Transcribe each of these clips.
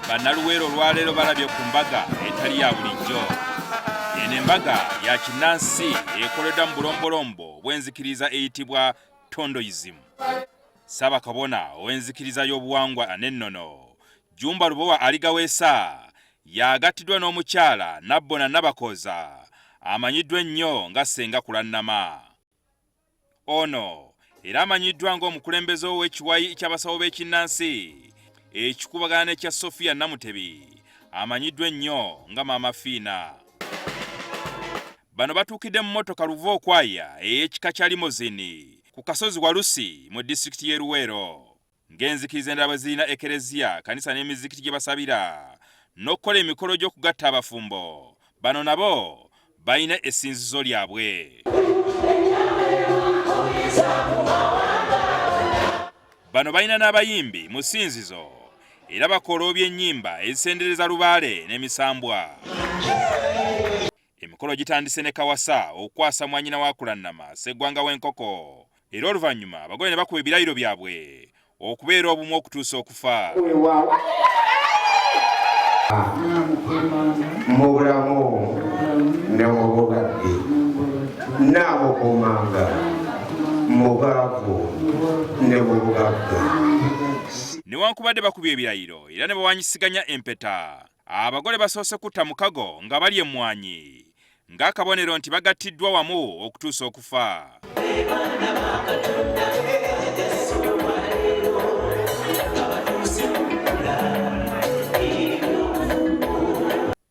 Bannaluweero olwaleero balabye ku mbaga etali ya bulijjo. Eno embaga ya kinnansi ekoleddwa mu bulombolombo bw'enzikiriza eyitibwa Tondoism. Ssaabakabona ow'enzikiriza y'obuwangwa n'ennono Jumba Lubowa Aligaweesa yagattiddwa n'omukyala Nabbona Nabakooza amanyiddwa ennyo nga Ssenga Kulannama. Ono era amanyiddwa ng'omukulembeze w'ekiwayi ky'abasawo b'ekinnansi ekikubagana ekya Sofia Namutebi amanyiddwa ennyo nga Maama Fiina. Bano batuukidde mu mmotoka Luva Okwaya ey'ekika kya limozini ku kasozi Walusi mu disitulikiti y'e Luweero. Ng'enzikiriza endala bwe zirina ekereziya, kanisa n'emizikiti gye basabira n'okukola emikolo gy'okugatta abafumbo, bano nabo balina essinzizo lyabwe. Bano balina n'abayimbi mu ssinzizo era bakoloobya ennyimba ezisendereza lubaale n'emisambwa. Emikolo gitandise ne Kawasa okwasa mwannyina wa Kulannama Sseggwanga w'enkoko, era oluvannyuma abagole ne bakuba ebirayiro byabwe okubeera obumu okutuusa okufa. Mu bulamu ne mu bugagga n'abukuumanga mu baavu ne mu bugagga. Newankubadde bakubye ebirayiro era ne bawanyisiganya empeta, abagole basoose kutta mukago nga bali emmwanyi ng'akabonero nti bagattiddwa wamu okutuusa okufa.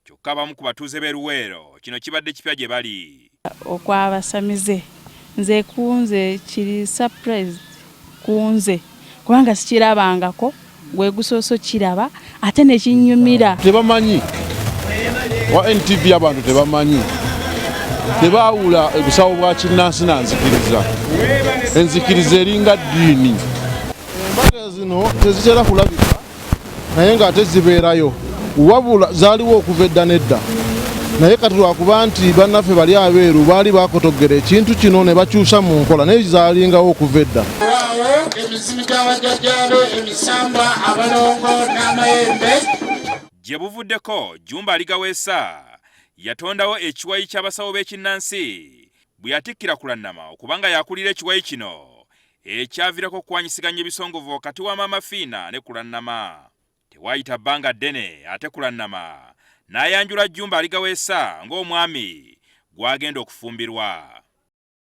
Kyokka abamu ku batuuze b'e Luweero kino kibadde kipya gye bali. Okwabasamize nze kunze kiri surprise kunze kubanga sikirabangako gwe gusooso kiraba ate ne kinnyumira. Tebamanyi wa NTV abantu tebamanyi, tebaawula obusawo bwa kinnansi nanzikiriza. Enzikiriza eringa ddiini. Embaga zino tezitera kulabika naye ng'ate zibeerayo, wabula zaaliwo okuva edda n'edda, naye kati lwakuba nti bannaffe bali abeeru baali bakotoggera ekintu kino ne bakyusa mu nkola naye zaalingawo okuva edda. Emisimu gy'abajjajjaabe, emisamba, abalongo n'amayembe. Gye buvuddeko Jumba Aligaweesa yatondawo ekiwayi ky'abasawo b'ekinnansi bwe yatikkira Kulannama okubanga yakulira ekiwayi kino ekyaviirako okuwanyisiganya ebisongovu wakati wa Maama Fiina ne Kulannama. Tewaayita bbanga ddene ate Kulannama n'ayanjula Jumba Aligaweesa ng'omwami gw'agenda okufumbirwa.